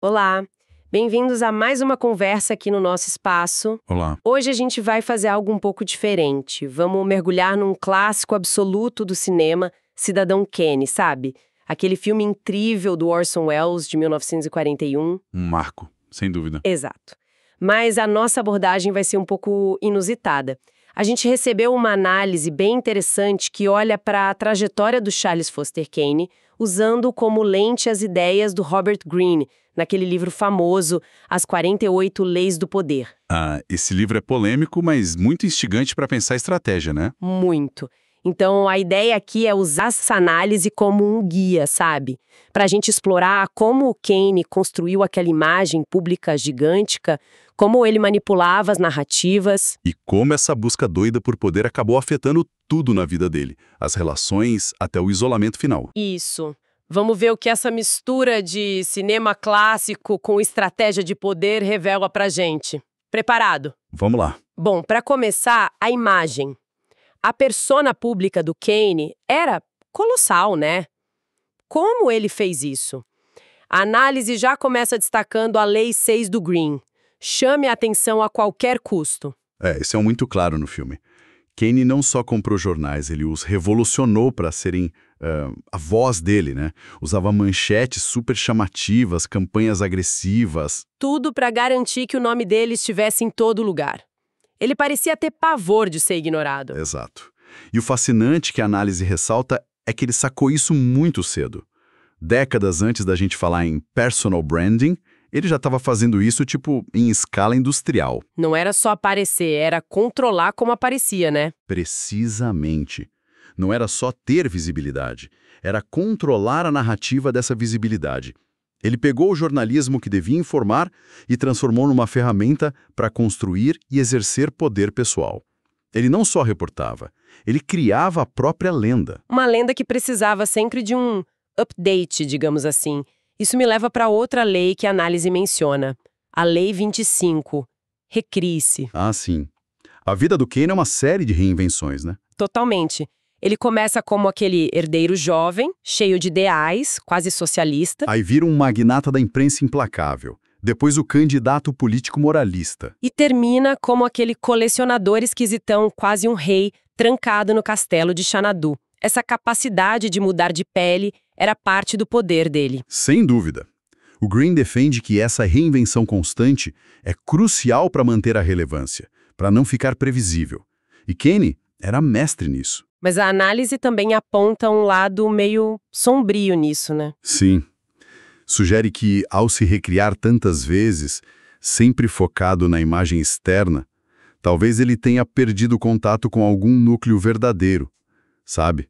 Olá, bem-vindos a mais uma conversa aqui no nosso espaço. Olá. Hoje a gente vai fazer algo um pouco diferente. Vamos mergulhar num clássico absoluto do cinema, Cidadão Kane, sabe? Aquele filme incrível do Orson Welles de 1941. Um marco, sem dúvida. Exato. Mas a nossa abordagem vai ser um pouco inusitada. A gente recebeu uma análise bem interessante que olha para a trajetória do Charles Foster Kane, usando como lente as ideias do Robert Greene, naquele livro famoso, As 48 Leis do Poder. Esse livro é polêmico, mas muito instigante para pensar estratégia, né? Muito. Então, a ideia aqui é usar essa análise como um guia, sabe? Para a gente explorar como o Kane construiu aquela imagem pública gigântica, como ele manipulava as narrativas. E como essa busca doida por poder acabou afetando tudo na vida dele, as relações até o isolamento final. Isso. Vamos ver o que essa mistura de cinema clássico com estratégia de poder revela pra gente. Preparado? Vamos lá. Bom, para começar, a imagem. A persona pública do Kane era colossal, né? Como ele fez isso? A análise já começa destacando a Lei 6 do Greene. Chame a atenção a qualquer custo. Isso é muito claro no filme. Kane não só comprou jornais, ele os revolucionou para serem a voz dele, né? Usava manchetes super chamativas, campanhas agressivas. Tudo para garantir que o nome dele estivesse em todo lugar. Ele parecia ter pavor de ser ignorado. Exato. E o fascinante que a análise ressalta é que ele sacou isso muito cedo. Décadas antes da gente falar em personal branding, ele já estava fazendo isso, em escala industrial. Não era só aparecer, era controlar como aparecia, né? Precisamente. Não era só ter visibilidade, era controlar a narrativa dessa visibilidade. Ele pegou o jornalismo que devia informar e transformou numa ferramenta para construir e exercer poder pessoal. Ele não só reportava, ele criava a própria lenda. Uma lenda que precisava sempre de um update, digamos assim. Isso me leva para outra lei que a análise menciona, a Lei 25, Recrie-se. Sim. A vida do Kane é uma série de reinvenções, né? Totalmente. Ele começa como aquele herdeiro jovem, cheio de ideais, quase socialista. Aí vira um magnata da imprensa implacável. Depois o candidato político moralista. E termina como aquele colecionador esquisitão, quase um rei, trancado no castelo de Xanadu. Essa capacidade de mudar de pele era parte do poder dele. Sem dúvida. O Greene defende que essa reinvenção constante é crucial para manter a relevância, para não ficar previsível. E Kane era mestre nisso. Mas a análise também aponta um lado meio sombrio nisso, né? Sim. Sugere que, ao se recriar tantas vezes, sempre focado na imagem externa, talvez ele tenha perdido contato com algum núcleo verdadeiro, sabe?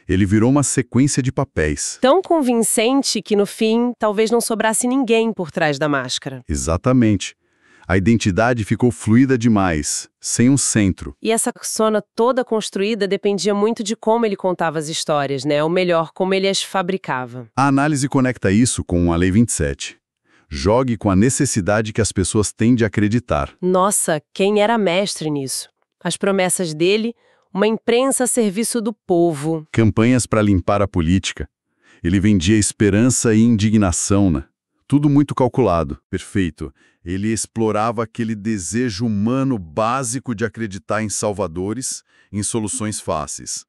Ele virou uma sequência de papéis. Tão convincente que, no fim, talvez não sobrasse ninguém por trás da máscara. Exatamente. A identidade ficou fluida demais, sem um centro. E essa persona toda construída dependia muito de como ele contava as histórias, né? Ou melhor, como ele as fabricava. A análise conecta isso com a Lei 27. Jogue com a necessidade que as pessoas têm de acreditar. Nossa, quem era mestre nisso? As promessas dele, uma imprensa a serviço do povo. Campanhas para limpar a política. Ele vendia esperança e indignação, né? Tudo muito calculado. Perfeito. Ele explorava aquele desejo humano básico de acreditar em salvadores, em soluções fáceis.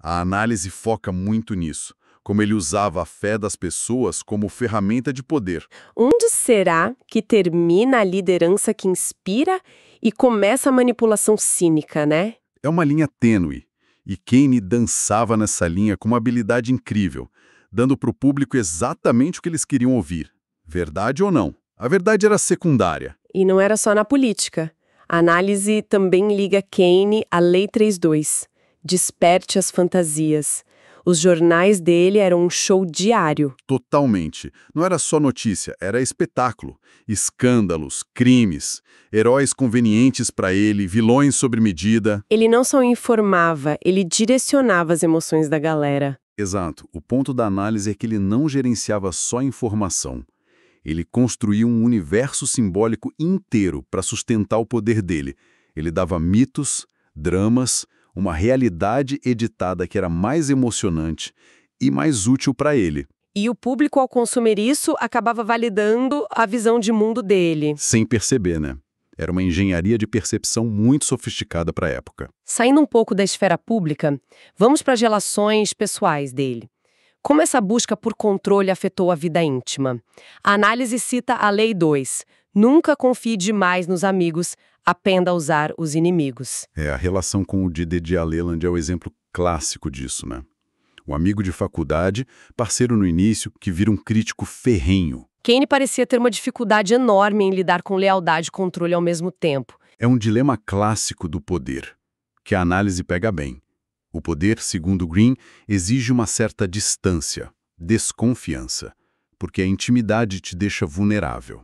A análise foca muito nisso, como ele usava a fé das pessoas como ferramenta de poder. Onde será que termina a liderança que inspira e começa a manipulação cínica, né? É uma linha tênue, e Kane dançava nessa linha com uma habilidade incrível, dando para o público exatamente o que eles queriam ouvir. Verdade ou não? A verdade era secundária. E não era só na política. A análise também liga Kane à Lei 32. Desperte as fantasias. Os jornais dele eram um show diário. Totalmente. Não era só notícia, era espetáculo. Escândalos, crimes, heróis convenientes para ele, vilões sob medida. Ele não só informava, ele direcionava as emoções da galera. Exato. O ponto da análise é que ele não gerenciava só informação. Ele construiu um universo simbólico inteiro para sustentar o poder dele. Ele dava mitos, dramas, uma realidade editada que era mais emocionante e mais útil para ele. E o público, ao consumir isso, acabava validando a visão de mundo dele. Sem perceber, né? Era uma engenharia de percepção muito sofisticada para a época. Saindo um pouco da esfera pública, vamos para as relações pessoais dele. Como essa busca por controle afetou a vida íntima? A análise cita a Lei 2. Nunca confie demais nos amigos, aprenda a usar os inimigos. A relação com o Diderot Leland é o exemplo clássico disso, né? Um amigo de faculdade, parceiro no início, que vira um crítico ferrenho. Keynes parecia ter uma dificuldade enorme em lidar com lealdade e controle ao mesmo tempo. É um dilema clássico do poder, que a análise pega bem. O poder, segundo Green, exige uma certa distância, desconfiança, porque a intimidade te deixa vulnerável.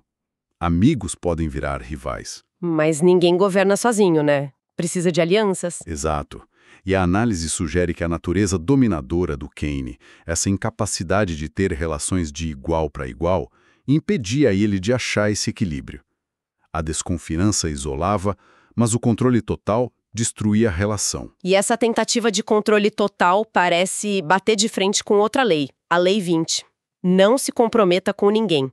Amigos podem virar rivais. Mas ninguém governa sozinho, né? Precisa de alianças. Exato. E a análise sugere que a natureza dominadora do Keynes, essa incapacidade de ter relações de igual para igual, impedia ele de achar esse equilíbrio. A desconfiança isolava, mas o controle total destruía a relação. E essa tentativa de controle total parece bater de frente com outra lei, a Lei 20. Não se comprometa com ninguém.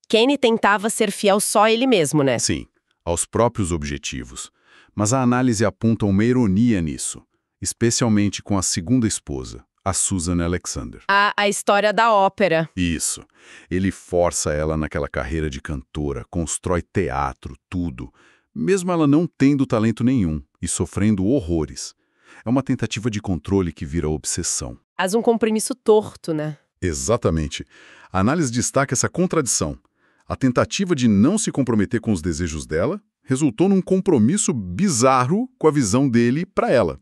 Keynes tentava ser fiel só a ele mesmo, né? Sim, aos próprios objetivos. Mas a análise aponta uma ironia nisso, especialmente com a segunda esposa, a Susan Alexander. A história da ópera. Isso. Ele força ela naquela carreira de cantora, constrói teatro, tudo, mesmo ela não tendo talento nenhum e sofrendo horrores. É uma tentativa de controle que vira obsessão. Faz um compromisso torto, né? Exatamente. A análise destaca essa contradição. A tentativa de não se comprometer com os desejos dela resultou num compromisso bizarro com a visão dele para ela.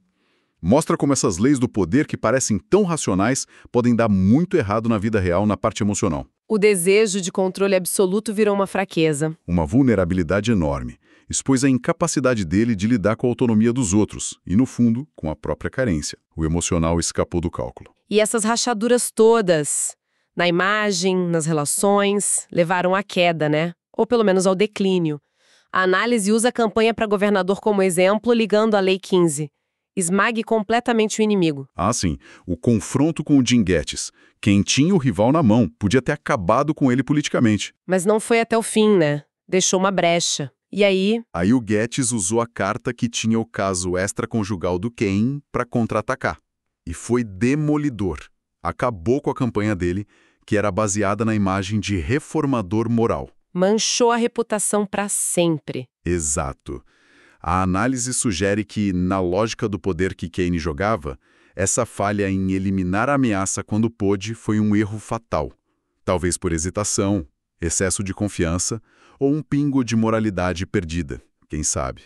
Mostra como essas leis do poder que parecem tão racionais podem dar muito errado na vida real, na parte emocional. O desejo de controle absoluto virou uma fraqueza. Uma vulnerabilidade enorme. Expôs a incapacidade dele de lidar com a autonomia dos outros e, no fundo, com a própria carência. O emocional escapou do cálculo. E essas rachaduras todas, na imagem, nas relações, levaram à queda, né? Ou pelo menos ao declínio. A análise usa a campanha para governador como exemplo, ligando à Lei 15. Esmague completamente o inimigo. Ah, sim. O confronto com o Jim Gettis. Quem tinha o rival na mão podia ter acabado com ele politicamente. Mas não foi até o fim, né? Deixou uma brecha. E aí? Aí o Gettis usou a carta que tinha o caso extraconjugal do Keynes para contra-atacar. E foi demolidor. Acabou com a campanha dele, que era baseada na imagem de reformador moral. Manchou a reputação para sempre. Exato. A análise sugere que, na lógica do poder que Keynes jogava, essa falha em eliminar a ameaça quando pôde foi um erro fatal. Talvez por hesitação, excesso de confiança ou um pingo de moralidade perdida, quem sabe.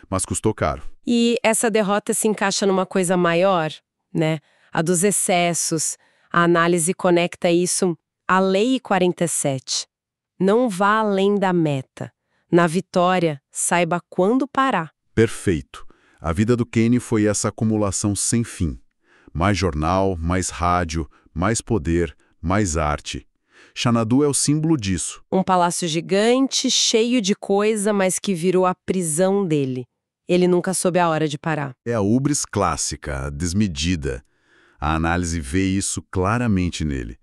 Mas custou caro. E essa derrota se encaixa numa coisa maior, né? A dos excessos. A análise conecta isso à Lei 47. Não vá além da meta. Na vitória, saiba quando parar. Perfeito. A vida do Keynes foi essa acumulação sem fim. Mais jornal, mais rádio, mais poder, mais arte. Xanadu é o símbolo disso. Um palácio gigante, cheio de coisa, mas que virou a prisão dele. Ele nunca soube a hora de parar. É a ubris clássica, a desmedida. A análise vê isso claramente nele.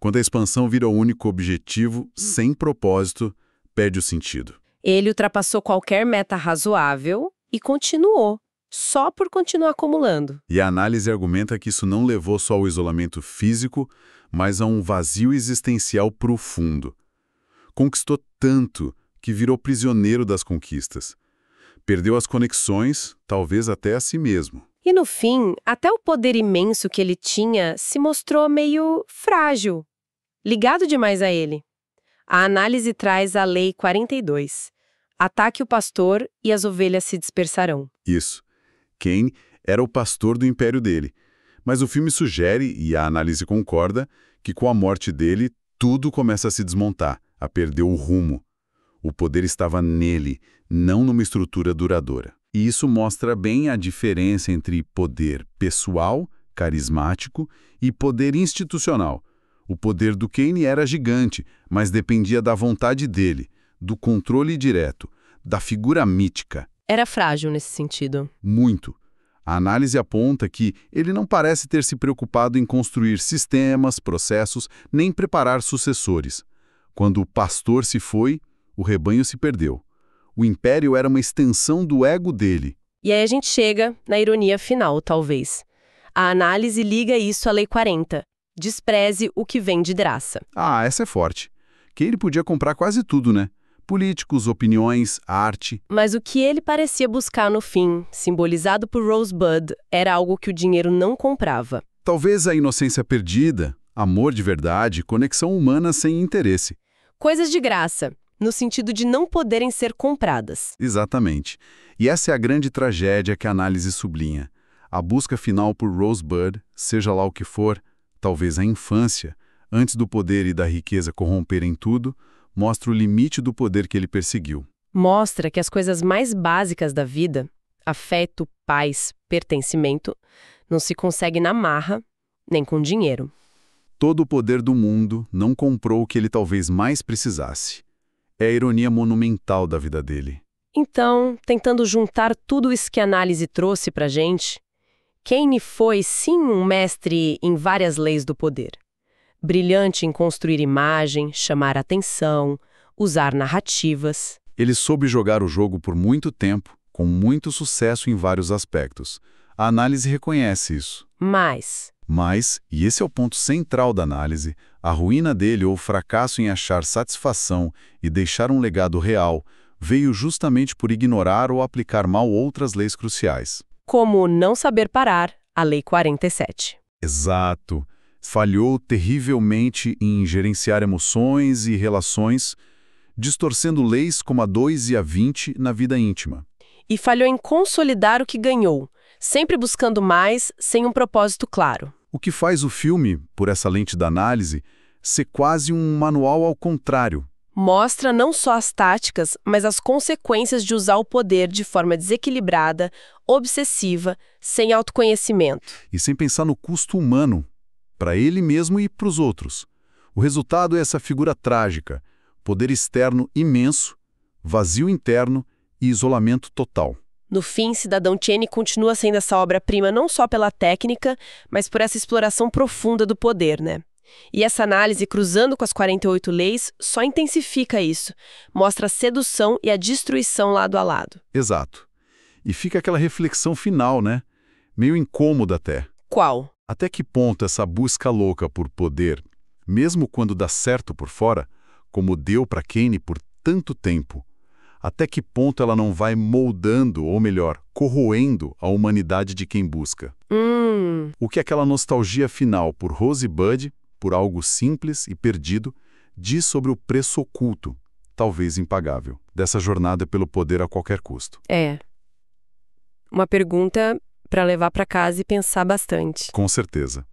Quando a expansão vira o único objetivo, sem propósito, perde o sentido. Ele ultrapassou qualquer meta razoável e continuou, só por continuar acumulando. E a análise argumenta que isso não levou só ao isolamento físico, mas a um vazio existencial profundo. Conquistou tanto que virou prisioneiro das conquistas. Perdeu as conexões, talvez até a si mesmo. E no fim, até o poder imenso que ele tinha se mostrou meio frágil, ligado demais a ele. A análise traz a Lei 42. Ataque o pastor e as ovelhas se dispersarão. Isso. Keynes era o pastor do império dele. Mas o filme sugere, e a análise concorda, que com a morte dele, tudo começa a se desmontar, a perder o rumo. O poder estava nele, não numa estrutura duradoura. E isso mostra bem a diferença entre poder pessoal, carismático, e poder institucional. O poder do Keynes era gigante, mas dependia da vontade dele, do controle direto, da figura mítica. Era frágil nesse sentido. Muito. A análise aponta que ele não parece ter se preocupado em construir sistemas, processos, nem preparar sucessores. Quando o pastor se foi, o rebanho se perdeu. O império era uma extensão do ego dele. E aí a gente chega na ironia final, talvez. A análise liga isso à Lei 40. Despreze o que vem de graça. Ah, essa é forte. Que ele podia comprar quase tudo, né? Políticos, opiniões, arte. Mas o que ele parecia buscar no fim, simbolizado por Rosebud, era algo que o dinheiro não comprava. Talvez a inocência perdida, amor de verdade, conexão humana sem interesse. Coisas de graça, no sentido de não poderem ser compradas. Exatamente. E essa é a grande tragédia que a análise sublinha. A busca final por Rosebud, seja lá o que for, talvez a infância, antes do poder e da riqueza corromperem tudo, mostra o limite do poder que ele perseguiu. Mostra que as coisas mais básicas da vida, afeto, paz, pertencimento, não se consegue na marra, nem com dinheiro. Todo o poder do mundo não comprou o que ele talvez mais precisasse. É a ironia monumental da vida dele. Então, tentando juntar tudo isso que a análise trouxe pra gente, Keynes foi, sim, um mestre em várias leis do poder. Brilhante em construir imagem, chamar atenção, usar narrativas. Ele soube jogar o jogo por muito tempo, com muito sucesso em vários aspectos. A análise reconhece isso. Mas, e esse é o ponto central da análise, a ruína dele ou o fracasso em achar satisfação e deixar um legado real veio justamente por ignorar ou aplicar mal outras leis cruciais. Como não saber parar, a Lei 47. Exato. Falhou terrivelmente em gerenciar emoções e relações, distorcendo leis como a 2 e a 20 na vida íntima. E falhou em consolidar o que ganhou, sempre buscando mais, sem um propósito claro. O que faz o filme, por essa lente da análise, ser quase um manual ao contrário. Mostra não só as táticas, mas as consequências de usar o poder de forma desequilibrada, obsessiva, sem autoconhecimento. E sem pensar no custo humano, para ele mesmo e para os outros. O resultado é essa figura trágica, poder externo imenso, vazio interno e isolamento total. No fim, Cidadão Kane continua sendo essa obra-prima não só pela técnica, mas por essa exploração profunda do poder, né? E essa análise, cruzando com as 48 leis, só intensifica isso. Mostra a sedução e a destruição lado a lado. Exato. E fica aquela reflexão final, né? Meio incômoda até. Qual? Até que ponto essa busca louca por poder, mesmo quando dá certo por fora, como deu para Kane por tanto tempo, até que ponto ela não vai moldando, ou melhor, corroendo a humanidade de quem busca? O que aquela nostalgia final por Rosebud, por algo simples e perdido, diz sobre o preço oculto, talvez impagável, dessa jornada pelo poder a qualquer custo. É. Uma pergunta para levar para casa e pensar bastante. Com certeza.